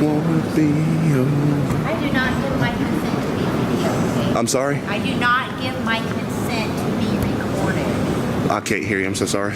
won't be over. I do not give my consent to be videotaped. I'm sorry? I do not give my consent to be recorded. I can't hear you. I'm so sorry.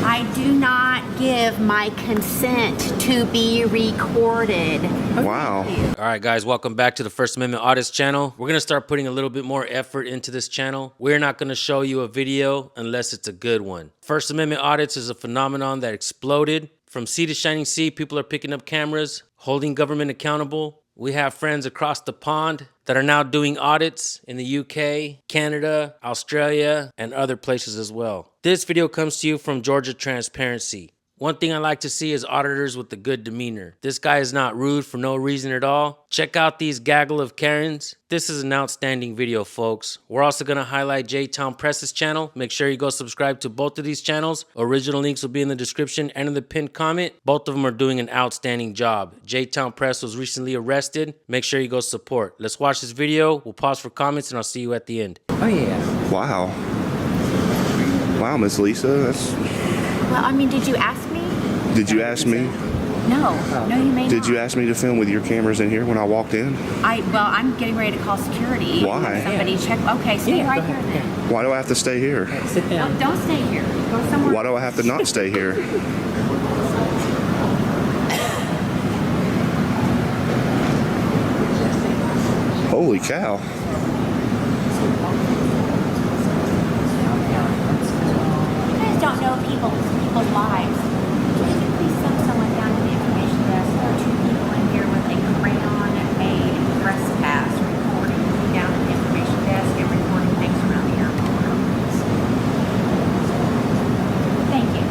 I do not give my consent to be recorded. Wow. All right, guys, welcome back to the First Amendment Audits channel. We're going to start putting a little bit more effort into this channel. We're not going to show you a video unless it's a good one. First Amendment audits is a phenomenon that exploded. From sea to shining sea, people are picking up cameras, holding government accountable. We have friends across the pond that are now doing audits in the UK, Canada, Australia, and other places as well. This video comes to you from Georgia Transparency. One thing I like to see is auditors with a good demeanor. This guy is not rude for no reason at all. Check out these gaggle of Karens. This is an outstanding video, folks. We're also going to highlight J-Town Press's channel. Make sure you go subscribe to both of these channels. Original links will be in the description and in the pinned comment. Both of them are doing an outstanding job. J-Town Press was recently arrested. Make sure you go support. Let's watch this video. We'll pause for comments and I'll see you at the end. Oh, yeah. Wow. Wow, Miss Lisa. That's... Well, I mean, did you ask me? Did you ask me? No. No, you may not. Did you ask me to film with your cameras in here when I walked in? Well, I'm getting ready to call security. Why? Somebody check. Okay, stay Yeah, right go here ahead, then. Why do I have to stay here? Sit No, down. don't stay here. Go somewhere. Why do I have to not stay here? Holy cow. You guys don't know people's lives. Could you please send someone down to the information desk? There are two people in here with a crayon-made trespass recording me down at the information desk and recording things around the airport. Thank you.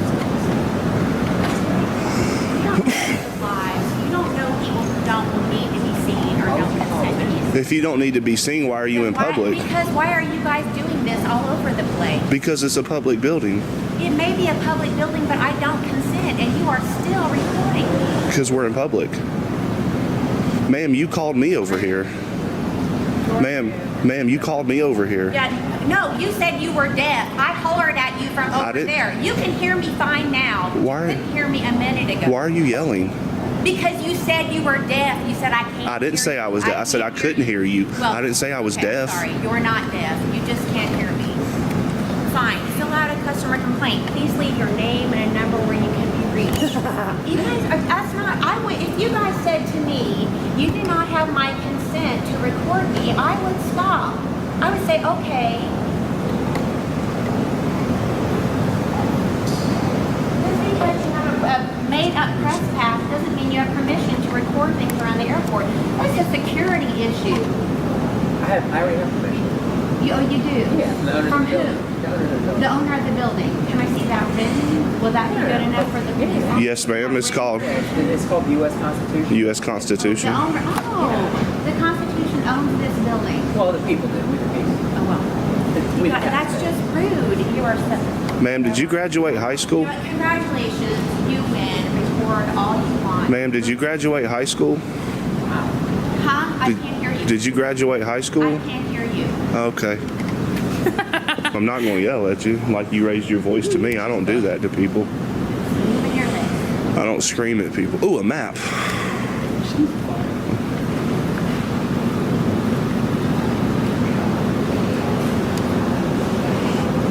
You don't know people's lives. You don't know people who don't need to be seen or don't consent to be seen. If you don't need to be seen, why are you in public? Because why are you guys doing this all over the place? Because it's a public building. It may be a public building, but I don't consent, and you are still recording me. Because we're in public. Ma'am, you called me over here. Ma'am, you called me over here. Yeah, no, you said you were deaf. I hollered at you from over didn't- there. You can hear me fine now. Why- You couldn't hear me a minute ago. Why are you yelling? Because you said you were deaf. You said I can't. I didn't hear say you. I was deaf. I said I can't couldn't hear you. Well, I didn't say I was okay, deaf. Sorry, you're not deaf. You just can't hear me. Fine. Fill out a customer complaint. Please leave your name and a number where you can be reached. You guys are, that's not, I would, if you guys said to me, you do not have my consent to record me, I would stop. I would say, okay. Just because you have a made-up press pass doesn't mean you have permission to record things around the airport. That's a security issue. I already have permission. You do? Yeah, the owner From of the who? building. The owner of the building. The owner of the building. Can I see that written? Will that be good enough for the police officer? Yes, ma'am. It's called It's called the U.S. Constitution. U.S. The Constitution. owner, the Constitution owns this building. Well, the people do. We the people. Oh, well. We the That's taxpayers. just rude. You are so... Ma'am, did you graduate high You school? know what? Congratulations. You win. Record all you want. Ma'am, did you graduate high school? Huh? I can't hear you. Did you graduate high I school? can't hear you. Okay. I'm not going to yell at you like you raised your voice to me. I don't do that to people. Open your lips. I don't scream at people. Ooh, a map.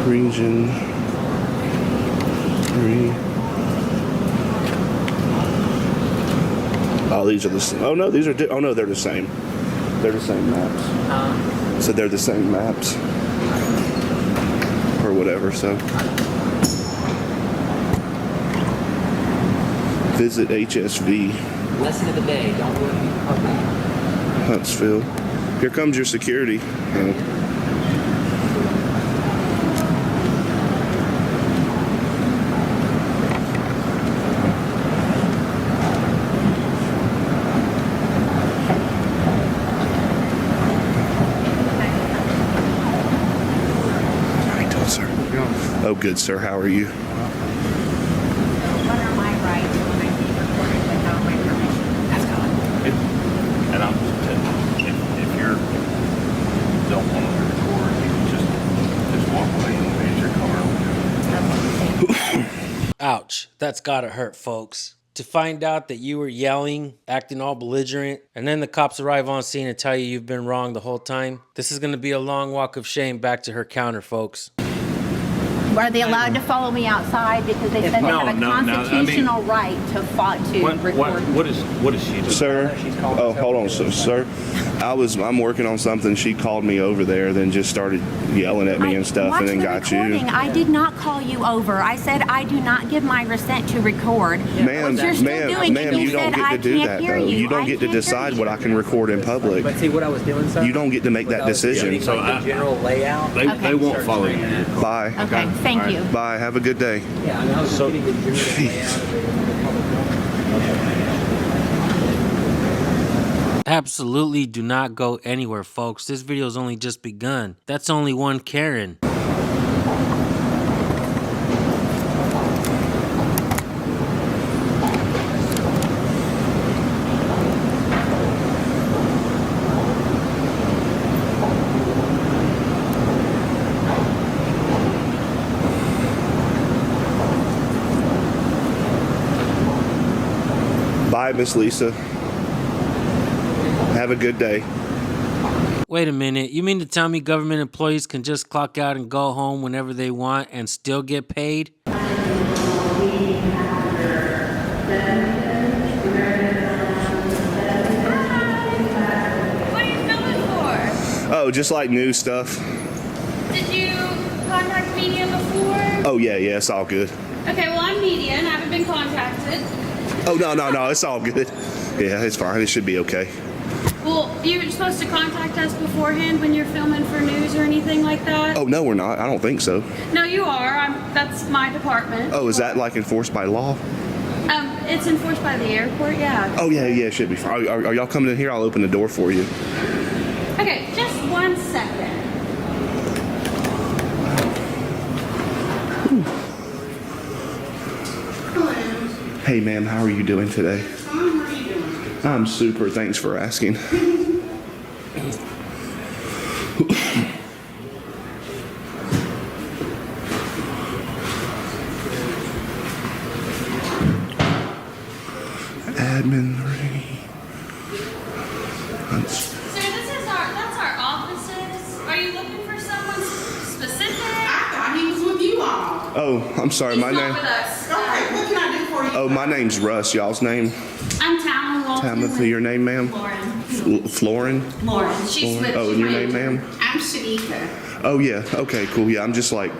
Region 3. Oh, these are the same. Oh no, these are. Oh no, they're the same. They're the same maps. So they're the same maps, or whatever. So visit HSV Lesson of the day. Don't work in public. Huntsville. Here comes your security. How you doing, sir? Oh, good, sir. How are you? What are my rights when I be recorded without my permission? That's all. And I'm if you're don't want to record, you can just walk away and leave your car. Ouch. That's gotta hurt, folks. to find out that you were yelling, acting all belligerent, and then the cops arrive on scene and tell you you've been wrong the whole time. This is going to be a long walk of shame back to her counter, folks. Are they allowed to follow me outside because they said they have a constitutional right to record? What is she doing? Sir, oh, hold on, sir. I'm working on something. She called me over there, then just started yelling at me and stuff, and then got you. I did not call you over. I said I do not give my consent to record. Ma'am, What you're still doing, and you don't get to do that, though. You don't get to decide what I can record in public. But see what I was doing, sir? You don't get to make that decision. So the general layout. They won't follow you. Bye. Okay, thank you. Bye. Have a good day. Yeah, I mean, I was just getting the general layout of the Absolutely do not go anywhere, folks. This video's only just begun. That's only one Karen. Bye, Miss Lisa. Have a good day. Wait a minute, you mean to tell me government employees can just clock out and go home whenever they want and still get paid? What are you filming for? Oh, just like news stuff. Did you contact media before? Oh, yeah, it's all good. Okay, well, I'm media and I haven't been contacted. Oh, no, it's all good. Yeah, it's fine. It should be okay. Well, you're supposed to contact us beforehand when you're filming for news or anything like that? Oh, no, we're not. I don't think so. No, you are. That's my department. Oh, is that like enforced by law? It's enforced by the airport, yeah. Oh, yeah, it should be fine. Are y'all coming in here? I'll open the door for you. Okay, just 1 second. Hey, ma'am, how are you doing today? How are you doing? I'm super. Thanks for asking. Admin 3. Sir, that's our offices. Are you looking for someone specific? I thought he was with you all. Oh, I'm sorry. He's My not name. with us. Okay, what can I do for you? Oh, my name's Russ. Y'all's name? I'm Tamara Walton. Tamitha, your name, ma'am? Lauren. Florin? Lauren. She's with Oh, and your name, ma'am? I'm Shanika. Oh, yeah. Okay, cool. Yeah, I'm just like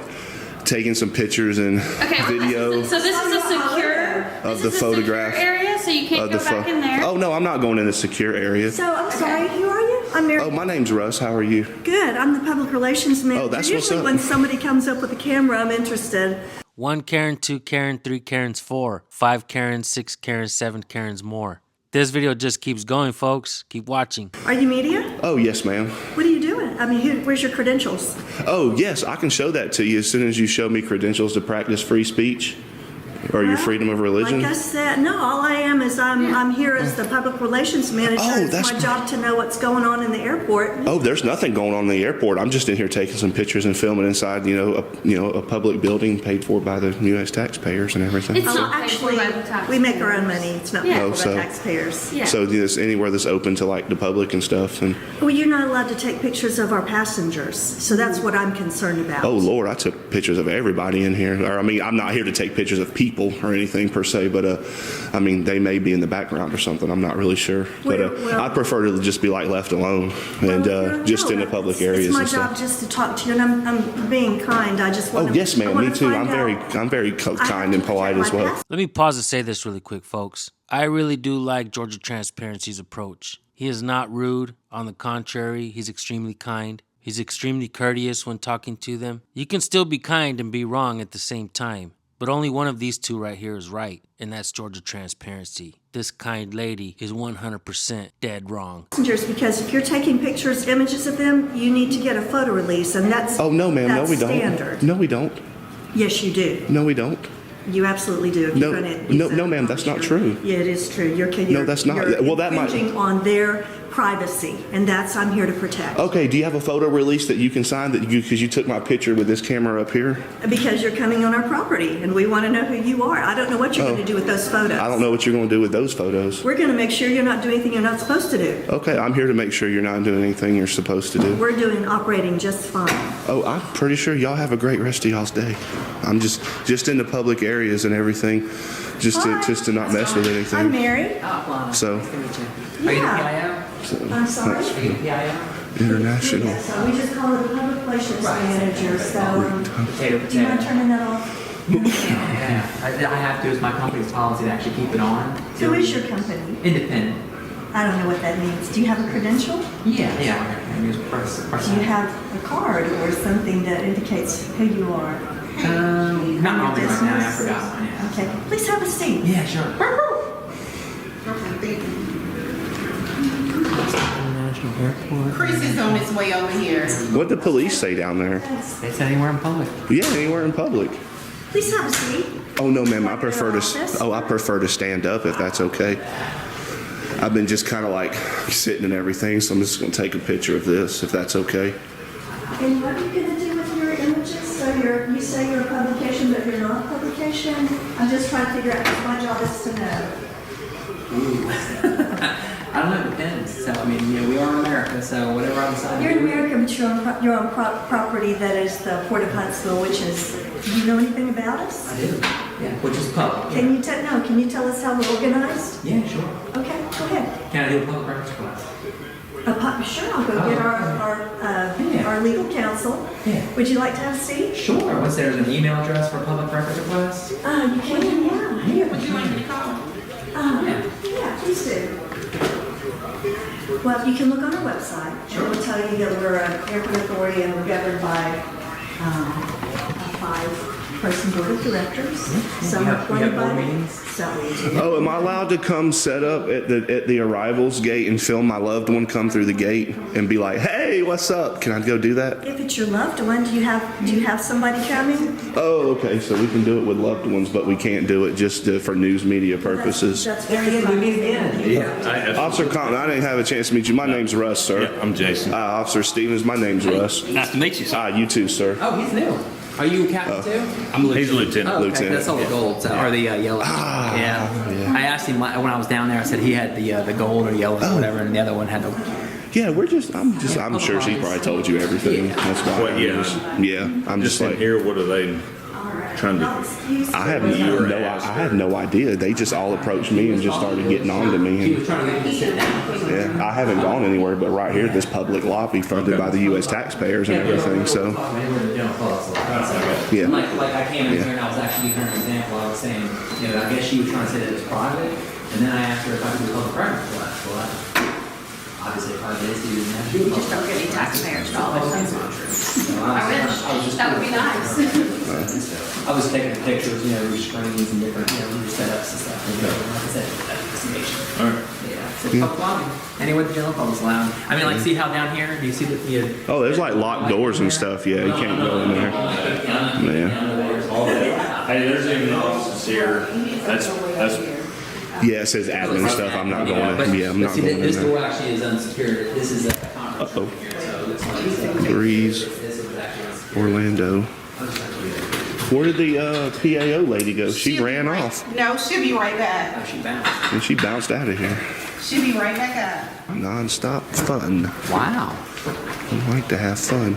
taking some pictures and video So this is a secure of the photograph area, so you can't of go the back in there. Oh, no, I'm not going in the secure area. So, I'm sorry, who are you? I'm Mary. Oh, my name's Russ. How are you? Good. I'm the public relations manager. Oh, that's what's Usually up. when somebody comes up with a camera, I'm interested. 1 Karen, 2 Karen, 3 Karens, 4, 5 Karens, 6 Karens, 7 Karens more. This video just keeps going, folks. Keep watching. Are you media? Oh, yes, ma'am. What are you doing? I mean, where's your credentials? Oh, yes, I can show that to you as soon as you show me credentials to practice free speech or your Well, freedom of religion. Like I said, no, all I am is I'm here as the public relations manager. Oh, it's that's my job to know what's going on in the airport. Oh, there's nothing going on in the airport. I'm just in here taking some pictures and filming inside, a public building paid for by the U.S. taxpayers and everything. It's Oh, not actually, paid for by the taxpayers. we make our own money. It's not Yeah. paid Oh, for so- by taxpayers. Yeah. So this anywhere that's open to like the public and stuff. And Well, you're not allowed to take pictures of our passengers, so that's what I'm concerned about. oh Lord, I took pictures of everybody in here. Or I mean, I'm not here to take pictures of people or anything per se, but I mean, they may be in the background or something. I'm not really sure. But Well- I prefer to just be like left alone and Well, just no, in the public areas It's my and job stuff. just to talk to you, and I'm being kind. I just want Oh to. yes, ma'am. Me too. I'm very kind and polite as well. Let me pause and say this really quick, folks. I really do like Georgia Transparency's approach. He is not rude. On the contrary, he's extremely kind. He's extremely courteous when talking to them. You can still be kind and be wrong at the same time. But only one of these two right here is right, and that's Georgia Transparency. This kind lady is 100% dead wrong. Passengers, because if you're taking pictures, images of them, you need to get a photo release, and that's Oh no, ma'am. No, that's we don't. standard. No, we don't. Yes, you do. No, we don't. You absolutely do. If No, you're gonna no, use no, that ma'am, that's not publisher. true. Yeah, it is true. You're No, that's not. You're Well, that might- infringing on their privacy, and that's I'm here to protect. Okay, do you have a photo release that you can sign that because you took my picture with this camera up here? Because you're coming on our property, and we want to know who you are. I don't know what you're going to do with those photos. I don't know what you're going to do with those photos. We're going to make sure you're not doing anything you're not supposed to do. Okay, I'm here to make sure you're not doing anything you're supposed to do. We're operating just fine. Oh, I'm pretty sure y'all have a great rest of y'all's day. I'm just in the public areas and everything, just to not mess with I'm anything. Mary. So, Nice to meet you. Are you the Yeah. PIO? I'm sorry. Are you the PIO? international. So we just call it a public relations manager, so Potato, do you mind potato. turning that off? Yeah, I have to, it's my company's policy to actually keep it on. Who is your company? Independent. I don't know what that means. Do you have a credential? Yeah. I use press. Do you have a card or something that indicates who you are? Not on me right now, I forgot mine, yeah. Okay, please have a seat. Yeah, sure. Okay, thank you. International Airport. Chris is on his way over here. What the police say down there? They said anywhere in public. Yeah, anywhere in public. Please have a seat. Oh no, ma'am. I Want to go prefer to to. office? I prefer to stand up if that's okay. I've been just kind of like sitting and everything, so I'm just going to take a picture of this if that's okay. And what are you going to do with your images? So you say you're a publication, but you're not a publication? I'm just trying to figure out, because my job is to know. I don't know, it depends. So, I mean, we are in America, so whatever I decide to You're in do. America, but you're on property that is the Port of Huntsville, which is, do you know anything about us? I do, yeah, which is public. Can you tell us how we're organized? Yeah, sure. Okay, go ahead. Can I do a public records request? Sure, I'll go get our legal counsel. Yeah. Would you like to have a seat? Sure. What's there's an email address for public records request? You can, yeah. Yeah, Would you like me to call? Yeah, please do. Well, you can look on our website. It will tell you that we're an airport authority and we're governed by a 5-person board of directors. Some We are have appointed board by meetings? So we do. Oh, am I allowed to come set up at the arrivals gate and film my loved one come through the gate and be like, "Hey, what's up?" Can I go do that? If it's your loved one, do you have somebody coming? Oh, okay. So we can do it with loved ones, but we can't do it just for news media purposes. That's very good. Yeah. Officer Compton, I didn't have a chance to meet you. My name's Russ, sir. Yeah, I'm Jason. Officer Stevens, my name's Russ. Nice to meet you, sir. You too, sir. Oh, he's new. Are you a captain too? He's a lieutenant. Oh, okay. Lieutenant. That's all the gold, or the yellow. Yeah. I asked him when I was down there. I said he had the gold or yellow or whatever, and the other one had the. Yeah, I'm sure she probably told you everything. Yeah. That's why. Well, yeah. I'm just Just in like, here, what are they trying to? I had no idea. They just all approached me and just started getting on to He me. was trying to get me to sit down. Yeah, I haven't gone anywhere but right here, this public lobby funded by the U.S. taxpayers and everything. So, yeah. Like I came in here and I was actually giving her an example. I was saying, I guess she was trying to say that it was private, and then I asked her if I could do a public records request. Well, obviously private is used now. You just don't get any taxpayers dollars. I wish. That would be nice. I was taking pictures, with screens and different, setups and stuff. And, like I said, that's investigation. All right. Yeah. So public lobby. Anyway, the general public's allowed. I mean, like, see how down here? Do you see the? Oh, there's like locked doors and stuff. Yeah, you can't go in there. Yeah. Hey, there's even offices here. That's Yeah, it says admin stuff. I'm not going in. Yeah, I'm not see, going in this door there. actually is unsecured. This is a conference room here, so it's like Breeze, this is actually. Orlando. Where did the PAO lady go? She She'll be ran right- off No, she'll be right back. Oh, she bounced. and she bounced out of here. She'll be right back up. Non-stop fun. Wow. I like to have fun.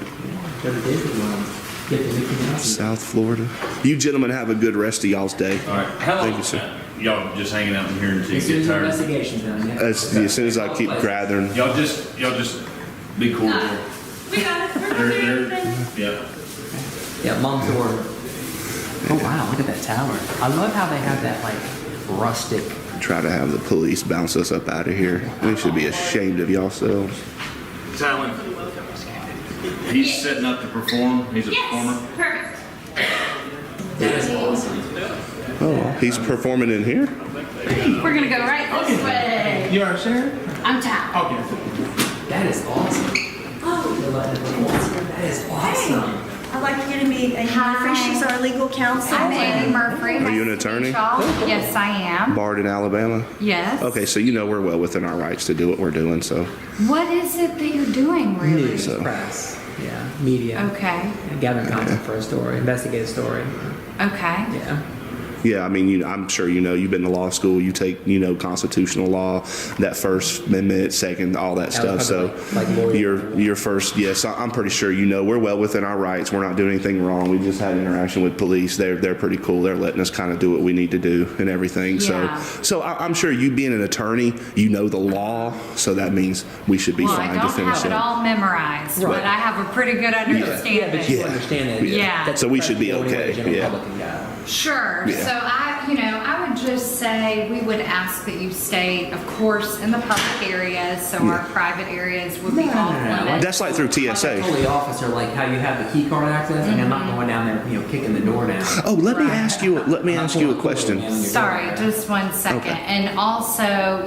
Go to Disney World. Get the Mickey Mouse. South Florida. You gentlemen have a good rest of y'all's day. all right. How long? Thank you, sir. Y'all just hanging out in here until you As soon get as the tired. investigation's done, yeah. As soon as I keep gathering. Y'all just be cool. We got it. Yeah. Yeah, mom's door. Oh wow, look at that tower. I love how they have that like rustic. Try to have the police bounce us up out of here. We should be ashamed of yourselves. Talon. He's setting up to perform. He's a performer. Yes, perfect. That is awesome. Oh, he's performing in here? We're gonna go right this way. You are sure? I'm Tal. That is awesome. Oh, That is awesome. I'd like to get to meet Amy Murphy. She's our legal counsel. I'm Amy Murphy. Are you an Nice to attorney? meet y'all. Yes, I am. Barred in Alabama? Yes. Okay, so you know we're well within our rights to do what we're doing, so. What is it that you're doing, really? News, So- press, yeah, media. Okay. Gathering content for a story, investigate a story. Okay. Yeah. Yeah, I mean, I'm sure you know, you've been to law school, you take, constitutional law, that First Amendment, Second, all that stuff. was So probably like lawyer. your first, yes, I'm pretty sure we're well within our rights. We're not doing anything wrong. We just had an interaction with police. They're pretty cool. They're letting us kind of do what we need to do and everything. Yeah. So I'm sure you being an attorney, you know the law, so that means we should be Well, fine I to don't finish have it up. all memorized, but I have a pretty good Yeah, understanding. but you Yeah. understand it. Yeah. That's So we press should be the only way okay, the general yeah. public can go. Sure. Yeah. So I would just say we would ask that you stay, of course, in the public areas, so our private areas would be off limits. That's like through I TSA. told the officer like how you have the key card access, and I'm not going down there, kicking the door down. Oh, let me Right. ask you a question. Sorry, just 1 second. Okay. And also,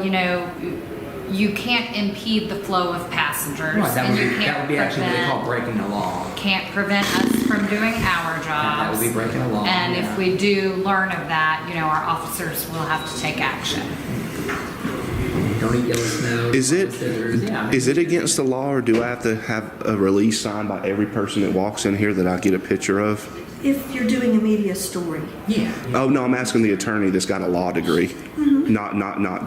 you can't impede the flow of passengers. Right, that and would you be, can't that would be actually what they call prevent, breaking the law. can't prevent us from doing our jobs. That would be breaking the law. And yeah. if we do learn of that, our officers will have to take action. Don't eat yellow snow. Is it scissors, yeah, I mean, is it against the law, or do I have to have a release signed by every person that walks in here that I get a picture of? If you're doing a media story. Yeah. Oh no, I'm asking the attorney that's got a law degree, not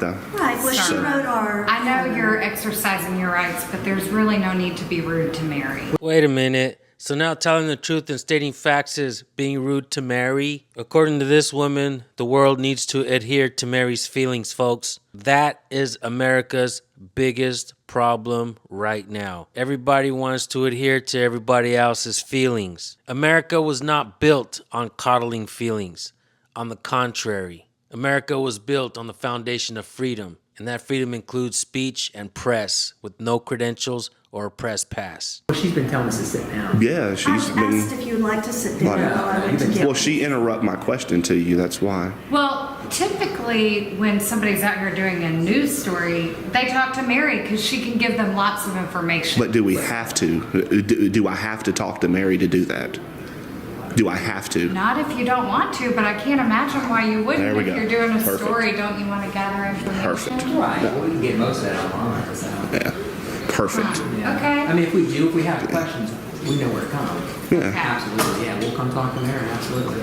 the. Right, well, she Sure. wrote our. I know you're exercising your rights, but there's really no need to be rude to Mary. Wait a minute. So now telling the truth and stating facts is being rude to Mary? According to this woman, the world needs to adhere to Mary's feelings, folks. That is America's biggest problem right now. Everybody wants to adhere to everybody else's feelings. America was not built on coddling feelings. On the contrary, America was built on the foundation of freedom, and that freedom includes speech and press with no credentials or a press pass. Well, she's been telling us to sit down. Yeah, she's I asked been. if you'd like to sit down Like- while I went to get. Well, she interrupted my question to you. That's why. Well, typically when somebody's out here doing a news story, they talk to Mary because she can give them lots of information. But do we have to? Do I have to talk to Mary to do that? Do I have to? Not if you don't want to, but I can't imagine why you wouldn't. There we If go. you're doing a Perfect. story, don't you want to gather information? Perfect. Right. Well, we can get most of that online. So. Yeah. Perfect. Yeah. Okay. I mean, if we have questions, we know where to come. Yeah. Absolutely. Yeah, we'll come talk to Mary. Absolutely.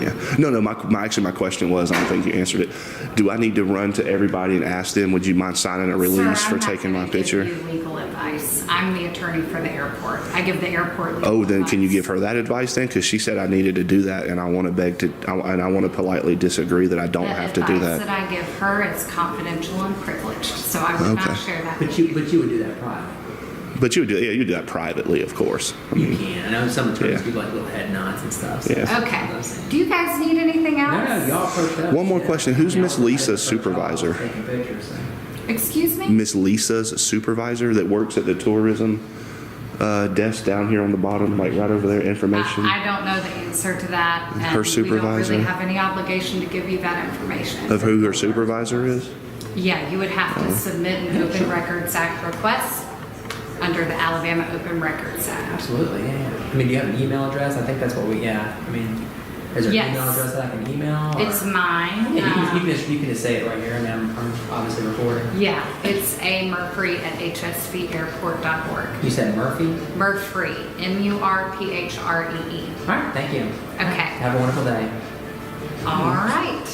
Yeah. No. My question was, I don't think you answered it. Do I need to run to everybody and ask them, would you mind signing a release Sir, for I'm not taking my gonna give picture? you legal advice. I'm the attorney for the airport. I give the airport legal Oh, then can you advice. give her that advice then? Because she said I needed to do that, and I want to politely disagree that I don't have to do The advice that. that I give her is confidential and privileged, so I would not Okay. share that. But you would do that private. But you do that privately, of course. You can. I know some attorneys Yeah. do like little head nods and stuff. So Yeah. Okay. Do you guys need anything else? No, y'all approached us. One more question. Who's Y'all Miss Lisa's approached us, supervisor? taking pictures, so. Excuse me? Miss Lisa's supervisor that works at the tourism desk down here on the bottom, like right over there, information. I don't know the answer to that. And Her We supervisor? don't really have any obligation to give you that information. Of who her supervisor is? Yeah, you would have to submit an Open Records Act request under the Alabama Open Records Act. Absolutely, yeah. I mean, do you have an email address? I think that's what yeah. I mean, is there Yes. an email address that I can email? or- It's mine. Yeah, you can just say it right here, and I'm obviously recording. Yeah, it's amurphree@hsvairport.org. You said Murphy? Murphree, MURPHREE. All right, thank you. Okay. Have a wonderful day. All right.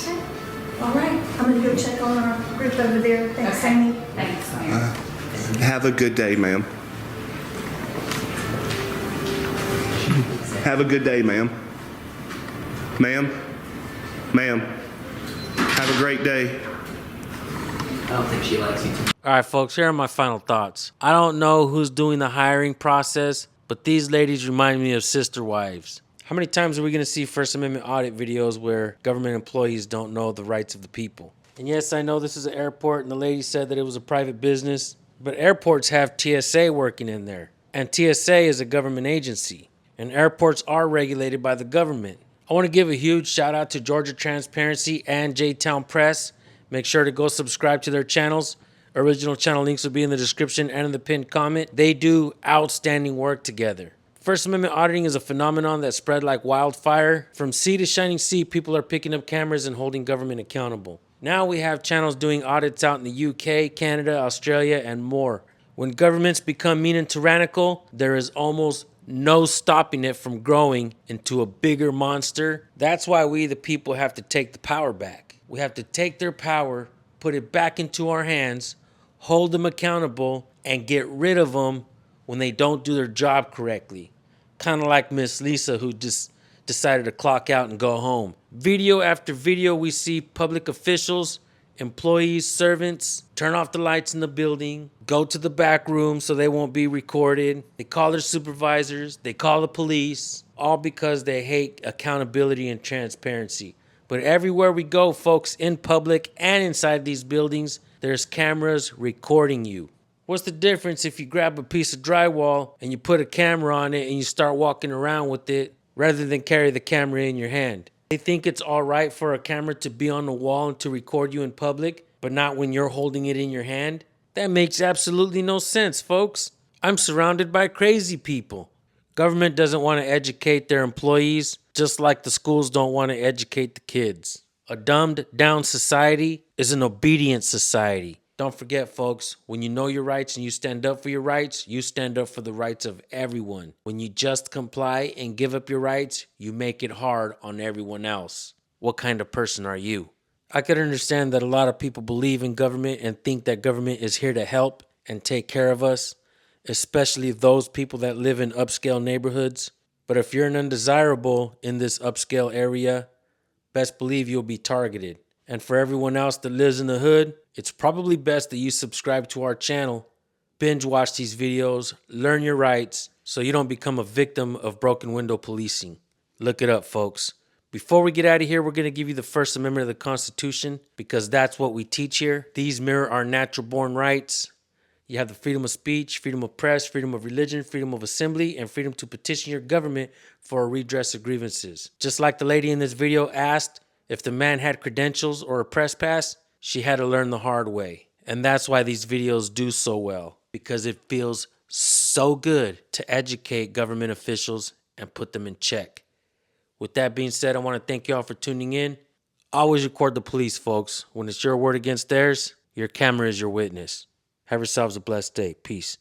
All right, I'm gonna go check on our group over there. Thanks, Okay. Amy. Thanks, Mayor. Have a good day, ma'am. Have a good day, ma'am. Ma'am. Ma'am. Have a great day. I don't think she likes you too. All right, folks, here are my final thoughts. I don't know who's doing the hiring process, but these ladies remind me of sister wives. How many times are we going to see First Amendment audit videos where government employees don't know the rights of the people? And yes, I know this is an airport, and the lady said that it was a private business, but airports have TSA working in there. And TSA is a government agency, and airports are regulated by the government. I want to give a huge shout out to Georgia Transparency and J-Town Press. Make sure to go subscribe to their channels. Original channel links will be in the description and in the pinned comment. They do outstanding work together. First Amendment auditing is a phenomenon that spread like wildfire. From sea to shining sea, people are picking up cameras and holding government accountable. Now we have channels doing audits out in the UK, Canada, Australia, and more. When governments become mean and tyrannical, there is almost no stopping it from growing into a bigger monster. That's why we, the people, have to take the power back. We have to take their power, put it back into our hands, hold them accountable, and get rid of them when they don't do their job correctly. Kind of like Miss Lisa, who just decided to clock out and go home. Video after video, we see public officials, employees, servants turn off the lights in the building, go to the back room so they won't be recorded. They call their supervisors, they call the police, all because they hate accountability and transparency. But everywhere we go, folks, in public and inside these buildings, there's cameras recording you. What's the difference if you grab a piece of drywall and you put a camera on it and you start walking around with it rather than carry the camera in your hand? They think it's all right for a camera to be on the wall and to record you in public, but not when you're holding it in your hand? That makes absolutely no sense, folks. I'm surrounded by crazy people. Government doesn't want to educate their employees, just like the schools don't want to educate the kids. A dumbed down society is an obedient society. Don't forget, folks, when you know your rights and you stand up for your rights, you stand up for the rights of everyone. When you just comply and give up your rights, you make it hard on everyone else. What kind of person are you? I could understand that a lot of people believe in government and think that government is here to help and take care of us, especially those people that live in upscale neighborhoods. But if you're an undesirable in this upscale area, best believe you'll be targeted. And for everyone else that lives in the hood, it's probably best that you subscribe to our channel, binge watch these videos, learn your rights, so you don't become a victim of broken window policing. Look it up, folks. Before we get out of here, we're going to give you the First Amendment of the Constitution because that's what we teach here. These mirror our natural born rights. You have the freedom of speech, freedom of press, freedom of religion, freedom of assembly, and freedom to petition your government for a redress of grievances. Just like the lady in this video asked if the man had credentials or a press pass, she had to learn the hard way. And that's why these videos do so well, because it feels so good to educate government officials and put them in check. With that being said, I want to thank y'all for tuning in. Always record the police, folks. When it's your word against theirs, your camera is your witness. Have yourselves a blessed day. Peace.